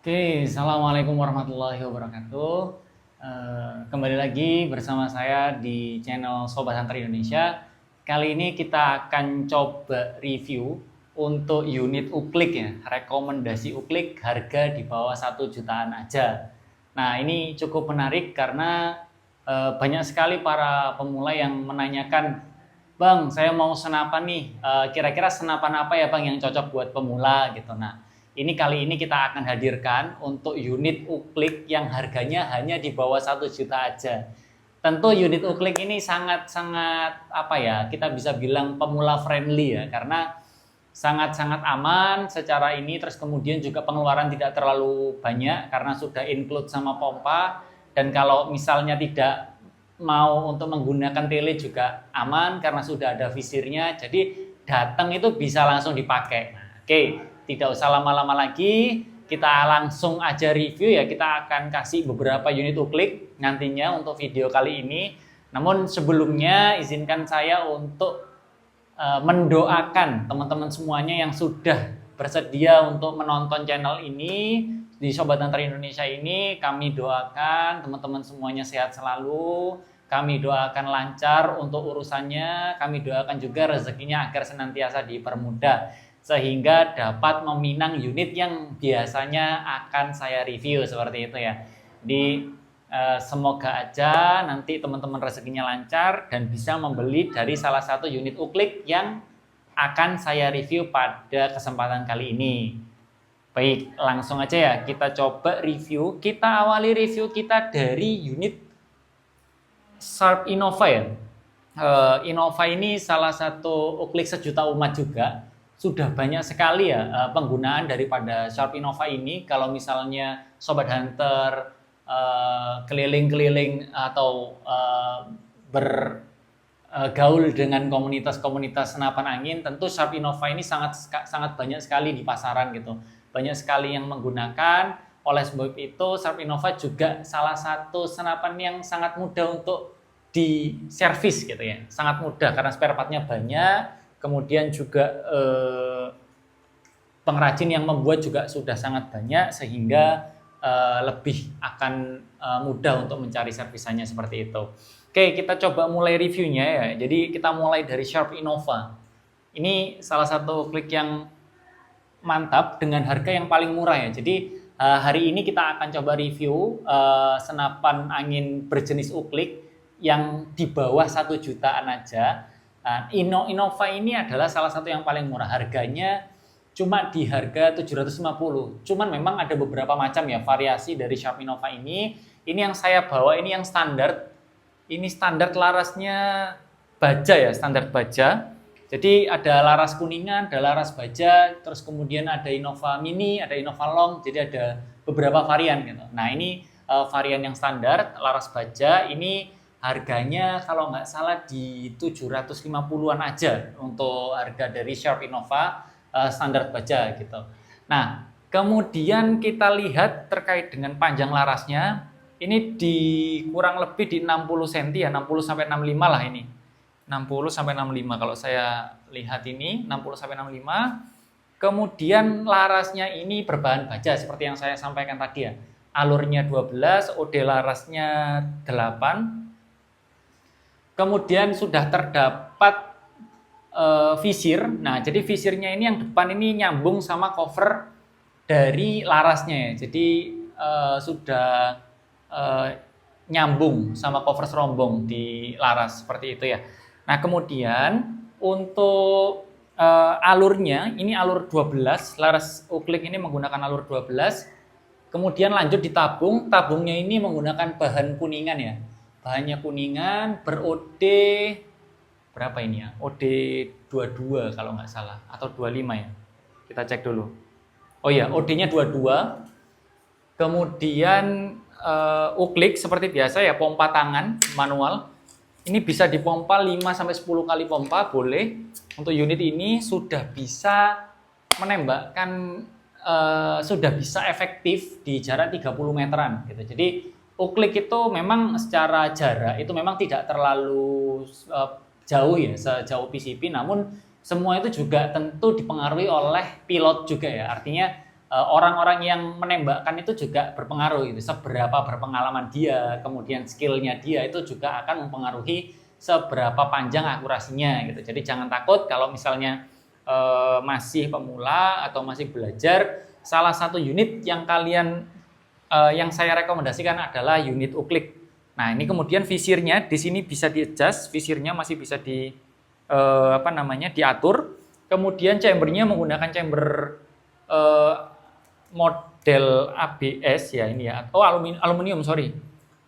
Oke, Assalamualaikum warahmatullahi wabarakatuh. Kembali lagi bersama saya di channel Sobat Hunter Indonesia. Kali ini kita akan coba review untuk unit uklik ya, rekomendasi uklik harga di bawah 1 jutaan aja. Nah, ini cukup menarik karena banyak sekali para pemula yang menanyakan, Bang, saya mau senapan nih, kira-kira senapan apa ya Bang yang cocok buat pemula gitu. Nah, ini kali ini kita akan hadirkan untuk unit uklik yang harganya hanya di bawah 1 juta aja. Tentu unit uklik ini sangat-sangat apa ya, kita bisa bilang pemula friendly ya, karena sangat-sangat aman secara ini, terus kemudian juga pengeluaran tidak terlalu banyak karena sudah include sama pompa, dan kalau misalnya tidak mau untuk menggunakan tele juga aman karena sudah ada visirnya, jadi datang itu bisa langsung dipakai. Nah, oke. Tidak usah lama-lama lagi, kita langsung aja review ya. Kita akan kasih beberapa unit uklik nantinya untuk video kali ini. Namun sebelumnya izinkan saya untuk mendoakan teman-teman semuanya yang sudah bersedia untuk menonton channel ini di Sobat Hunter Indonesia ini. Kami doakan teman-teman semuanya sehat selalu. Kami doakan lancar untuk urusannya. Kami doakan juga rezekinya agar senantiasa dipermudah, sehingga dapat meminang unit yang biasanya akan saya review seperti itu ya. Semoga aja nanti teman-teman rezekinya lancar dan bisa membeli dari salah satu unit uklik yang akan saya review pada kesempatan kali ini. Baik, langsung aja ya kita coba review. Kita awali review kita dari unit Sharp Innova ya. Innova ini salah satu uklik sejuta umat juga. Sudah banyak sekali ya penggunaan daripada Sharp Innova ini. Kalau misalnya Sobat Hunter keliling-keliling atau bergaul dengan komunitas-komunitas senapan angin, tentu Sharp Innova ini sangat banyak sekali di pasaran gitu. Banyak sekali yang menggunakan. Oleh sebab itu Sharp Innova juga salah satu senapan yang sangat mudah untuk diservis gitu ya. Sangat mudah karena spare partnya banyak. Kemudian juga pengrajin yang membuat juga sudah sangat banyak, sehingga lebih akan mudah untuk mencari servisannya seperti itu. Oke, kita coba mulai reviewnya ya. Jadi kita mulai dari Sharp Innova. Ini salah satu klik yang mantap dengan harga yang paling murah ya. Jadi hari ini kita akan coba review senapan angin berjenis uklik yang di bawah 1 jutaan aja. Innova ini adalah salah satu yang paling murah, harganya cuma di harga 750. Cuman memang ada beberapa macam ya variasi dari Sharp Innova ini. Ini yang saya bawa ini yang standar. Ini standar larasnya baja ya, standar baja. Jadi ada laras kuningan, ada laras baja, terus kemudian ada Innova Mini, ada Innova Long. Jadi ada beberapa varian gitu. Nah, ini varian yang standar laras baja ini. Harganya kalau nggak salah di 750-an aja untuk harga dari Sharp Innova standar baja gitu. Nah, kemudian kita lihat terkait dengan panjang larasnya, ini di kurang lebih di 60 cm ya, 60 sampai 65 lah ini. 60 sampai 65 kalau saya lihat ini 60 sampai 65. Kemudian larasnya ini berbahan baja seperti yang saya sampaikan tadi ya. Alurnya 12, OD larasnya 8. Kemudian sudah terdapat visir. Nah, jadi visirnya ini yang depan ini nyambung sama cover dari larasnya ya. Jadi sudah nyambung sama cover serombong di laras seperti itu ya. Nah, kemudian untuk alurnya ini alur 12, laras uklik ini menggunakan alur 12. Kemudian lanjut di tabung. Tabungnya ini menggunakan bahan kuningan ya. Bahannya kuningan, ber-OD berapa ini ya? OD 22 kalau nggak salah, atau 25 ya. Kita cek dulu. Oh ya, OD-nya 22. Kemudian uklik seperti biasa ya, pompa tangan manual. Ini bisa dipompa 5 sampai 10 kali pompa boleh. Untuk unit ini sudah bisa menembakkan sudah bisa efektif di jarak 30 meteran gitu. Jadi uklik itu memang secara jarak itu memang tidak terlalu jauh ya, sejauh PCP, namun semua itu juga tentu dipengaruhi oleh pilot juga ya. Artinya orang-orang yang menembakkan itu juga berpengaruh gitu. Seberapa berpengalaman dia, kemudian skillnya dia itu juga akan mempengaruhi seberapa panjang akurasinya gitu. Jadi jangan takut kalau misalnya masih pemula atau masih belajar, salah satu unit yang yang saya rekomendasikan adalah unit uklik. Nah, ini kemudian visirnya di sini bisa di-adjust, visirnya masih bisa diatur. Kemudian chambernya menggunakan chamber model ABS ya ini ya, atau aluminium sorry,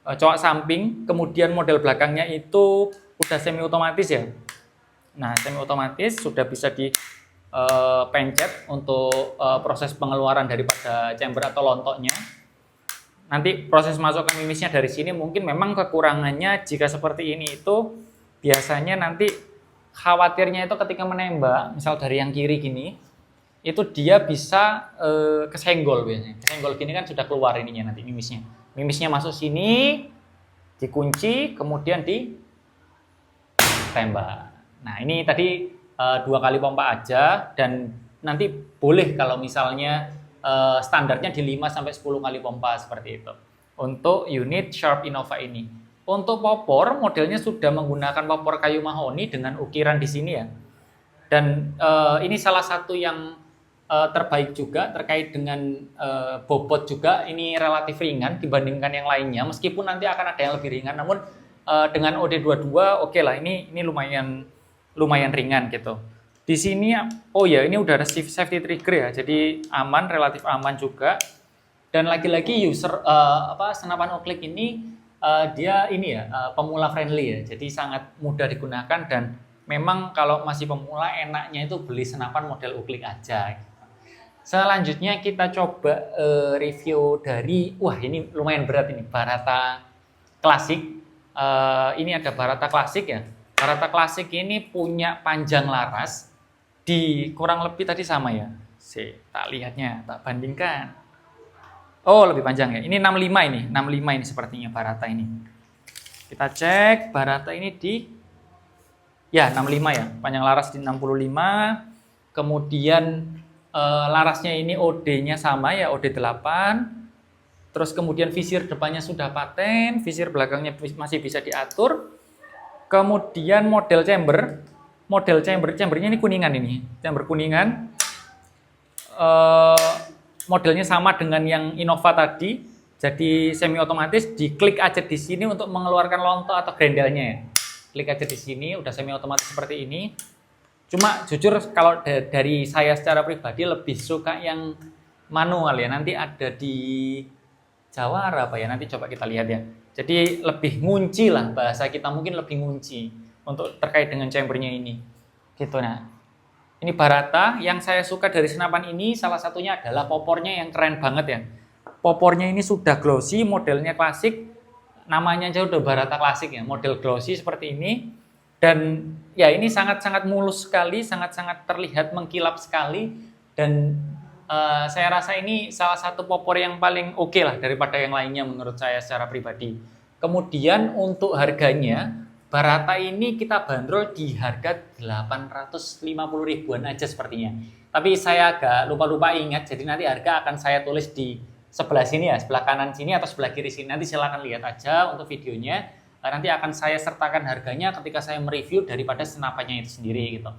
coak samping. Kemudian model belakangnya itu udah semi otomatis ya. Nah, semi otomatis sudah bisa dipencet untuk proses pengeluaran daripada chamber atau lontoknya. Nanti proses masukkan mimisnya dari sini. Mungkin memang kekurangannya jika seperti ini itu biasanya nanti khawatirnya itu ketika menembak, misal dari yang kiri gini, itu dia bisa kesenggol biasanya. Kesenggol gini kan sudah keluar ininya nanti mimisnya. Mimisnya masuk sini, dikunci, kemudian ditembak. Nah, ini tadi 2 kali pompa aja, dan nanti boleh kalau misalnya standarnya di 5 sampai 10 kali pompa seperti itu. Untuk unit Sharp Innova ini. Untuk popor, modelnya sudah menggunakan popor kayu mahoni dengan ukiran di sini ya. Dan ini salah satu yang terbaik juga terkait dengan bobot juga. Ini relatif ringan dibandingkan yang lainnya, meskipun nanti akan ada yang lebih ringan, namun dengan OD22 oke lah, ini lumayan ringan gitu. Di sini oh ya, ini udah ada safety trigger ya, jadi aman, relatif aman juga. Dan lagi-lagi senapan uklik ini dia ini ya pemula friendly ya, jadi sangat mudah digunakan, dan memang kalau masih pemula enaknya itu beli senapan model uklik aja. Selanjutnya kita coba review dari, wah ini lumayan berat ini, Barata Klasik. Ini ada Barata Klasik ya. Barata Klasik ini punya panjang laras di kurang lebih tadi sama ya. Tak lihatnya, tak bandingkan. Oh, lebih panjang ya. Ini 65 ini, 65 ini sepertinya Barata ini. Kita cek Barata ini ya 65 ya. Panjang laras di 65. Kemudian larasnya ini OD-nya sama ya, OD8. Terus kemudian visir depannya sudah paten, visir belakangnya masih bisa diatur. Kemudian chambernya ini kuningan ini, chamber kuningan. Modelnya sama dengan yang Innova tadi, jadi semi otomatis. Diklik aja di sini untuk mengeluarkan lontok atau grendelnya ya. Klik aja di sini, udah semi otomatis seperti ini. Cuma jujur kalau dari saya secara pribadi lebih suka yang manual ya. Nanti ada di Jawara apa ya, nanti coba kita lihat ya. Jadi lebih ngunci lah, bahasa kita mungkin lebih ngunci untuk terkait dengan chambernya ini. Gitu. Nah, ini Barata. Yang saya suka dari senapan ini salah satunya adalah popornya yang keren banget ya. Popornya ini sudah glossy, modelnya klasik. Namanya aja udah Barata Klasik ya, model glossy seperti ini. Dan ya ini sangat-sangat mulus sekali, sangat-sangat terlihat mengkilap sekali. Dan saya rasa ini salah satu popor yang paling oke lah daripada yang lainnya menurut saya secara pribadi. Kemudian untuk harganya, Barata ini kita bandrol di harga 850 ribuan aja sepertinya. Tapi saya agak lupa-lupa ingat, jadi nanti harga akan saya tulis di sebelah sini ya, sebelah kanan sini atau sebelah kiri sini. Nanti silakan lihat aja untuk videonya. Nanti akan saya sertakan harganya ketika saya mereview daripada senapannya itu sendiri gitu.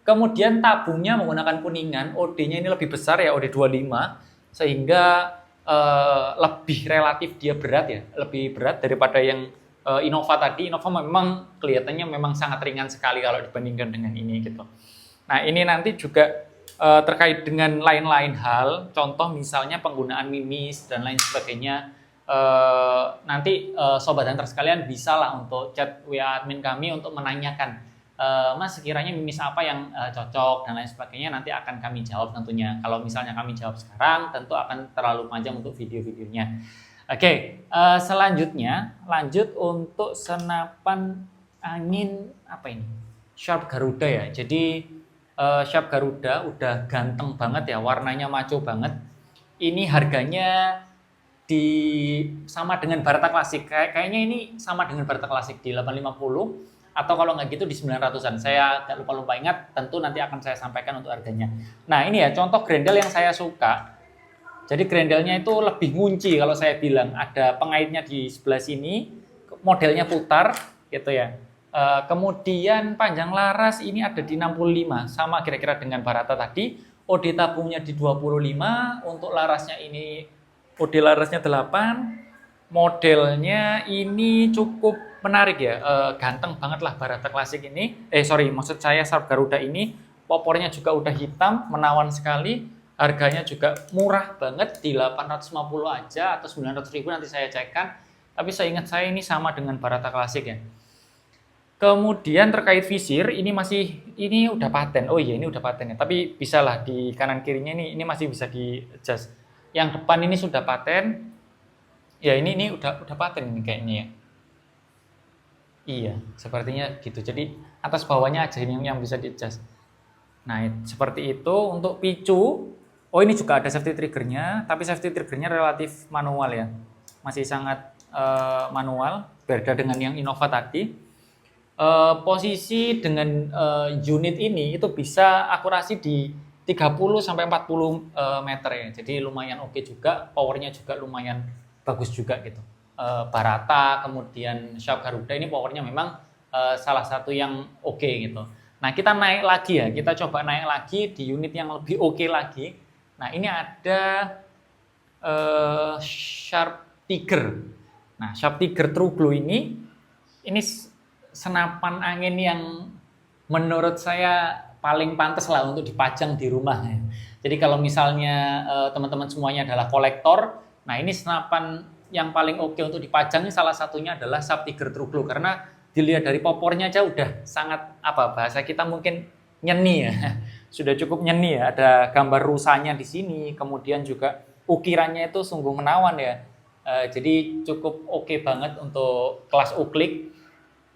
Kemudian tabungnya menggunakan kuningan, OD-nya ini lebih besar ya, OD25, sehingga lebih relatif dia berat ya, lebih berat daripada yang Innova tadi. Innova memang kelihatannya memang sangat ringan sekali kalau dibandingkan dengan ini gitu. Nah, ini nanti juga terkait dengan lain-lain hal, contoh misalnya penggunaan mimis dan lain sebagainya. Nanti sobat hunter sekalian bisa lah untuk chat WA admin kami untuk menanyakan, Mas sekiranya mimis apa yang cocok dan lain sebagainya, nanti akan kami jawab tentunya. Kalau misalnya kami jawab sekarang tentu akan terlalu panjang untuk video-videonya. Oke, selanjutnya lanjut untuk senapan angin apa ini? Sharp Garuda ya. Jadi Sharp Garuda udah ganteng banget ya, warnanya maco banget. Ini harganya sama dengan Barata Klasik. Kayaknya ini sama dengan Barata Klasik di 850 atau kalau nggak gitu di 900-an. Saya agak lupa-lupa ingat, tentu nanti akan saya sampaikan untuk harganya. Nah, ini ya contoh grendel yang saya suka. Jadi grendelnya itu lebih ngunci kalau saya bilang. Ada pengaitnya di sebelah sini, modelnya putar gitu ya. Kemudian panjang laras ini ada di 65, sama kira-kira dengan Barata tadi. OD tabungnya di 25, untuk larasnya ini OD larasnya 8. Modelnya ini cukup menarik ya, ganteng banget lah Barata Klasik ini. Maksud saya Sharp Garuda ini. Popornya juga udah hitam, menawan sekali. Harganya juga murah banget, di 850 aja atau 900.000 nanti saya cekkan. Tapi seingat saya ini sama dengan Barata Klasik ya. Kemudian terkait visir, ini udah paten. Oh iya, ini udah paten ya. Tapi bisa lah di kanan kirinya ini masih bisa di adjust. Yang depan ini sudah paten. Ya ini udah paten ini kayaknya ya. Iya, sepertinya gitu. Jadi atas bawahnya aja ini yang bisa di adjust. Nah, seperti itu untuk picu. Oh, ini juga ada safety triggernya, tapi safety triggernya relatif manual ya. Masih sangat manual, beda dengan yang Innova tadi. Posisi dengan unit ini itu bisa akurasi di 30 sampai 40 meter ya. Jadi lumayan oke juga, powernya juga lumayan bagus juga gitu. Barata, kemudian Sharp Garuda ini powernya memang salah satu yang oke gitu. Nah, kita naik lagi ya, kita coba naik lagi di unit yang lebih oke lagi. Nah, ini ada Sharp Tiger. Nah, Sharp Tiger True Glow ini senapan angin yang menurut saya paling pantas lah untuk dipajang di rumah. Jadi kalau misalnya teman-teman semuanya adalah kolektor, nah ini senapan yang paling oke untuk dipajang ini salah satunya adalah Sharp Tiger True Glow, karena dilihat dari popornya aja udah sangat bahasa kita mungkin nyeni ya. Sudah cukup nyeni ya, ada gambar rusanya di sini, kemudian juga ukirannya itu sungguh menawan ya. Jadi cukup oke banget untuk kelas uklik.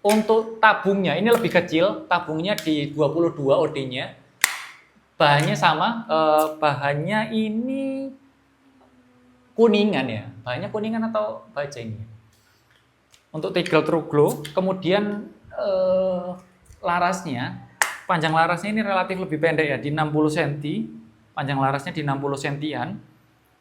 Untuk tabungnya ini lebih kecil, tabungnya di 22 OD-nya. Bahannya sama, bahannya ini kuningan ya. Bahannya kuningan atau baja ini? Untuk Tiger True Glow, kemudian larasnya, panjang larasnya ini relatif lebih pendek ya, di 60 cm, panjang larasnya di 60 cm-an.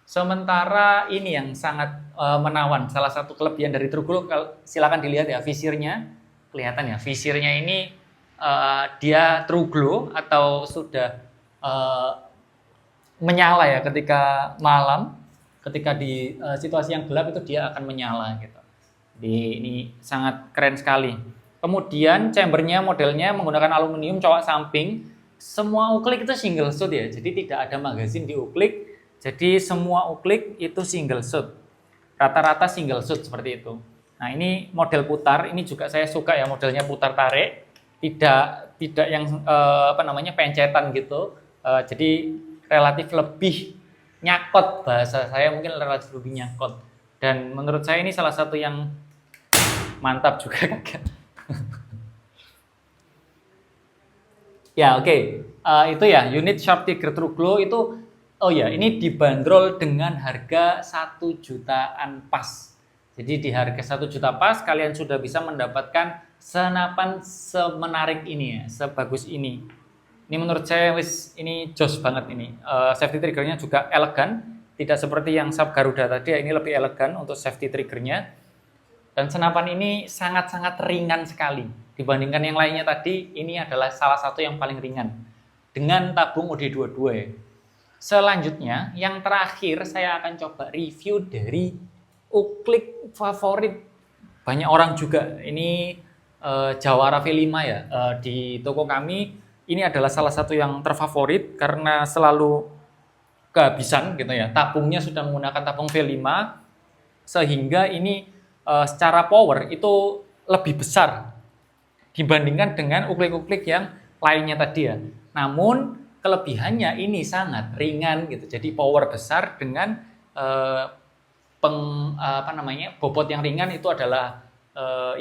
Sementara ini yang sangat menawan, salah satu kelebihan dari True Glow, silakan dilihat ya visirnya, kelihatan ya, visirnya ini dia True Glow atau sudah menyala ya ketika malam, ketika di situasi yang gelap itu dia akan menyala gitu. Ini sangat keren sekali. Kemudian chambernya modelnya menggunakan aluminium cowok samping. Semua uklik itu single shot ya, jadi tidak ada magazin di uklik. Jadi semua uklik itu single shot. Rata-rata single shot seperti itu. Nah, ini model putar, ini juga saya suka ya, modelnya putar tarik. Tidak yang pencetan gitu. Jadi relatif lebih nyakot, bahasa saya mungkin relatif lebih nyakot. Dan menurut saya ini salah satu yang mantap juga kakak. Ya oke. Itu ya unit Sharp Tiger True Glow itu. Oh ya, ini dibanderol dengan harga 1 jutaan pas. Jadi di harga 1 juta pas kalian sudah bisa mendapatkan senapan semenarik ini ya, sebagus ini. Ini menurut saya ini jos banget ini. Safety triggernya juga elegan, tidak seperti yang Sharp Garuda tadi ya, ini lebih elegan untuk safety triggernya. Dan senapan ini sangat-sangat ringan sekali. Dibandingkan yang lainnya tadi, ini adalah salah satu yang paling ringan. Dengan tabung OD22 ya. Selanjutnya, yang terakhir saya akan coba review dari uklik favorit banyak orang juga. Ini Jawara V5 ya. Di toko kami, ini adalah salah satu yang terfavorit karena selalu kehabisan gitu ya. Tabungnya sudah menggunakan tabung V5, sehingga ini secara power itu lebih besar dibandingkan dengan uklik-uklik yang lainnya tadi ya. Namun kelebihannya ini sangat ringan gitu. Jadi power besar dengan bobot yang ringan itu adalah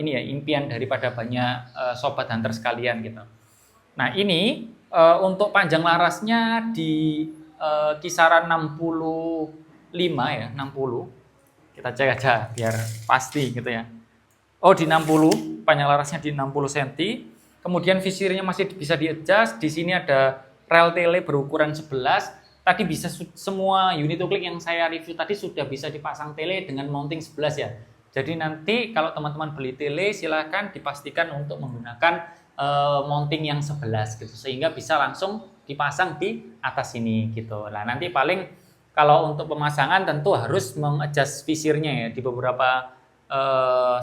ini ya impian daripada banyak sobat hunter sekalian gitu. Nah, ini untuk panjang larasnya di kisaran 65 ya, 60. Kita cek aja biar pasti gitu ya. Oh, di 60, panjang larasnya di 60 cm. Kemudian visirnya masih bisa di-adjust. Di sini ada rel tele berukuran 11. tadi bisa semua unit uklik yang saya review tadi sudah bisa dipasang tele dengan mounting 11 ya. Jadi nanti kalau teman-teman beli tele silakan dipastikan untuk menggunakan mounting yang 11 gitu, sehingga bisa langsung dipasang di atas sini gitu. Nah, nanti paling kalau untuk pemasangan tentu harus mengadjust visirnya ya, di beberapa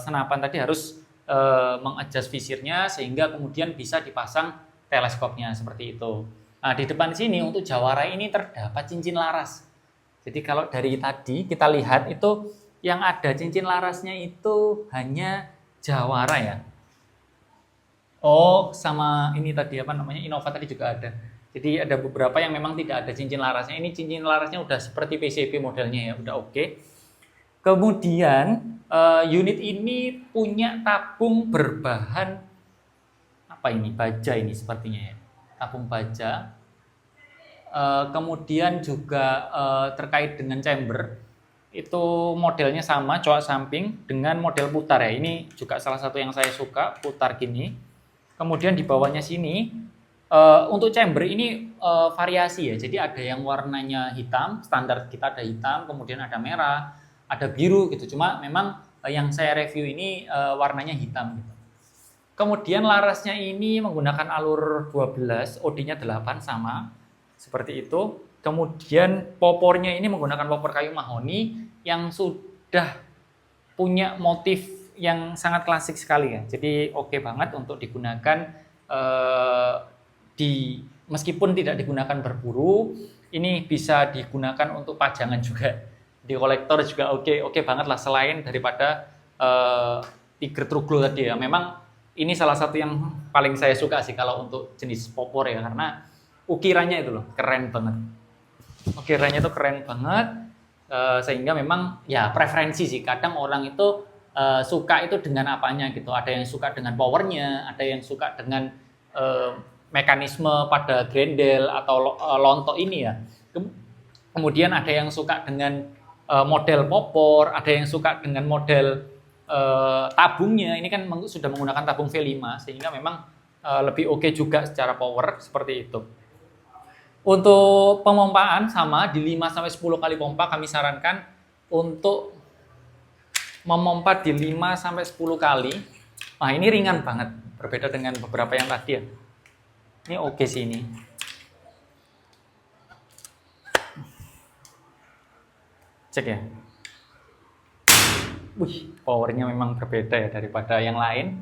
senapan tadi harus mengadjust visirnya sehingga kemudian bisa dipasang teleskopnya seperti itu. Nah, di depan sini untuk jawara ini terdapat cincin laras. Jadi kalau dari tadi kita lihat itu yang ada cincin larasnya itu hanya jawara ya. Oh, sama ini tadi apa namanya, Innova tadi juga ada. Jadi ada beberapa yang memang tidak ada cincin larasnya. Ini cincin larasnya udah seperti PCB modelnya ya, udah oke. Kemudian unit ini punya tabung berbahan apa ini? Baja ini sepertinya ya. Tabung baja. Kemudian juga terkait dengan chamber itu modelnya sama, coak samping dengan model putar ya. Ini juga salah satu yang saya suka, putar gini. Kemudian di bawahnya sini untuk chamber ini variasi ya. Jadi ada yang warnanya hitam, standar kita ada hitam, kemudian ada merah, ada biru gitu. Cuma memang yang saya review ini warnanya hitam gitu. Kemudian larasnya ini menggunakan alur 12, OD-nya 8 sama seperti itu. Kemudian popornya ini menggunakan popor kayu mahoni yang sudah punya motif yang sangat klasik sekali ya. Jadi oke banget untuk digunakan meskipun tidak digunakan berburu, ini bisa digunakan untuk pajangan juga. Di kolektor juga oke banget lah, selain daripada Tiger True Glow tadi ya. Memang ini salah satu yang paling saya suka sih kalau untuk jenis popor ya, karena ukirannya itu loh keren banget. Ukirannya itu keren banget, sehingga memang ya preferensi sih. Kadang orang itu suka itu dengan apanya gitu. Ada yang suka dengan powernya, ada yang suka dengan mekanisme pada grendel atau lontok ini ya. Kemudian ada yang suka dengan model popor, ada yang suka dengan model tabungnya. Ini kan sudah menggunakan tabung V5 sehingga memang lebih oke juga secara power seperti itu. Untuk pemompaan sama di 5-10 kali pompa kami sarankan untuk memompa di 5-10 kali. Nah, ini ringan banget, berbeda dengan beberapa yang tadi ya. Ini oke sih ini. Cek ya. Wih, powernya memang berbeda ya daripada yang lain.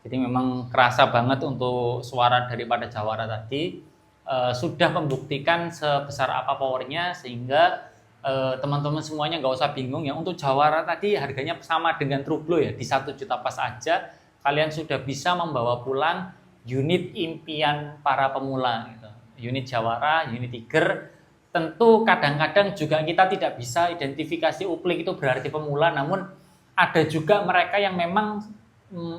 Jadi memang kerasa banget untuk suara daripada jawara tadi. Sudah membuktikan sebesar apa powernya sehingga teman-teman semuanya nggak usah bingung ya. Untuk jawara tadi harganya sama dengan True Glow ya, di 1 juta pas aja kalian sudah bisa membawa pulang unit impian para pemula gitu. Unit jawara, unit Tiger. Tentu kadang-kadang juga kita tidak bisa identifikasi uklik itu berarti pemula, namun ada juga mereka yang memang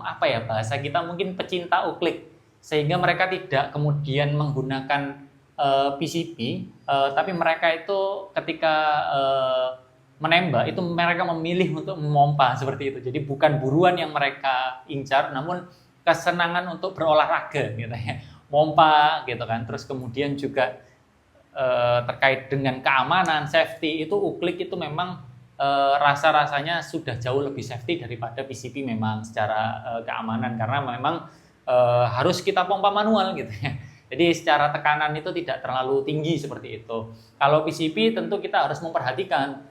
apa ya, bahasa kita mungkin pecinta uklik, sehingga mereka tidak kemudian menggunakan PCB, tapi mereka itu ketika menembak itu mereka memilih untuk memompa seperti itu. Jadi bukan buruan yang mereka incar, namun kesenangan untuk berolahraga gitu ya, mompa gitu kan. Terus kemudian juga terkait dengan keamanan, safety, itu uklik itu memang rasa-rasanya sudah jauh lebih safety daripada PCB memang secara keamanan, karena memang harus kita pompa manual gitu ya. Jadi secara tekanan itu tidak terlalu tinggi seperti itu. Kalau PCB tentu kita harus memperhatikan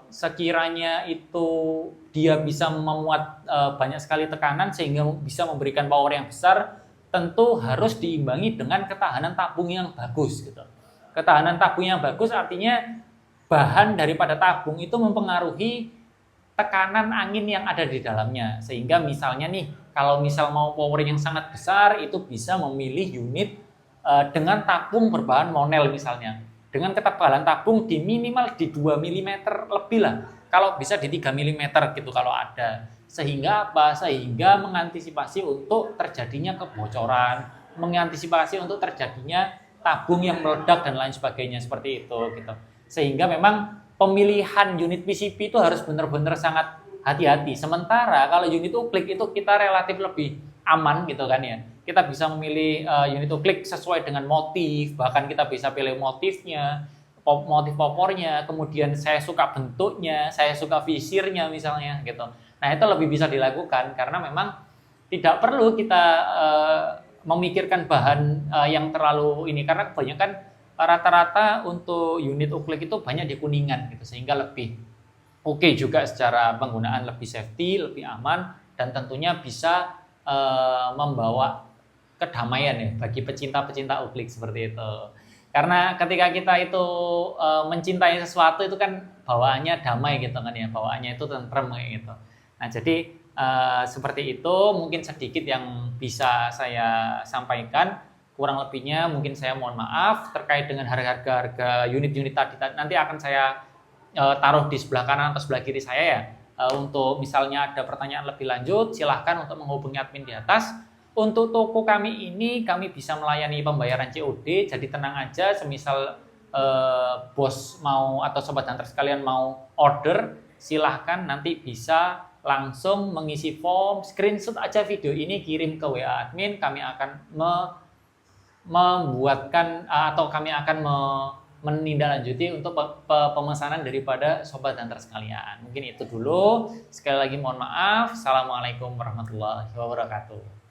sekiranya itu dia bisa memuat banyak sekali tekanan sehingga bisa memberikan power yang besar, tentu harus diimbangi dengan ketahanan tabung yang bagus gitu. Ketahanan tabung yang bagus artinya bahan daripada tabung itu mempengaruhi tekanan angin yang ada di dalamnya. Sehingga misalnya nih, kalau misal mau power yang sangat besar, itu bisa memilih unit dengan tabung berbahan monel misalnya. Dengan ketebalan tabung di minimal di 2 mm lebih lah. Kalau bisa di 3 mm gitu kalau ada. Sehingga apa? Sehingga mengantisipasi untuk terjadinya kebocoran, mengantisipasi untuk terjadinya tabung yang meledak dan lain sebagainya seperti itu gitu. Sehingga memang pemilihan unit PCB itu harus benar-benar sangat hati-hati. Sementara kalau unit uklik itu kita relatif lebih aman gitu kan ya. Kita bisa memilih unit to click sesuai dengan motif, bahkan kita bisa pilih motifnya, motif popornya, kemudian saya suka bentuknya, saya suka visirnya misalnya gitu. Nah itu lebih bisa dilakukan karena memang tidak perlu kita memikirkan bahan yang terlalu ini, karena kebanyakan rata-rata untuk unit uklik itu banyak di kuningan gitu, sehingga lebih oke juga secara penggunaan, lebih safety, lebih aman, dan tentunya bisa membawa kedamaian ya bagi pecinta-pecinta uklik seperti itu. Karena ketika kita itu mencintai sesuatu itu kan bawaannya damai gitu kan ya, bawaannya itu tentrem kayak gitu. Nah jadi seperti itu mungkin sedikit yang bisa saya sampaikan. Kurang lebihnya mungkin saya mohon maaf. Terkait dengan harga-harga unit-unit tadi nanti akan saya taruh di sebelah kanan atau sebelah kiri saya ya. Untuk misalnya ada pertanyaan lebih lanjut, silahkan untuk menghubungi admin di atas. Untuk toko kami ini, kami bisa melayani pembayaran COD, jadi tenang aja, semisal bos mau atau sobat hunter sekalian mau order, silahkan nanti bisa langsung mengisi form, screenshot aja video ini, kirim ke WA admin, kami akan membuatkan atau kami akan menindaklanjuti untuk pemesanan daripada sobat hunter sekalian. Mungkin itu dulu. Sekali lagi mohon maaf. Assalamualaikum warahmatullahi wabarakatuh.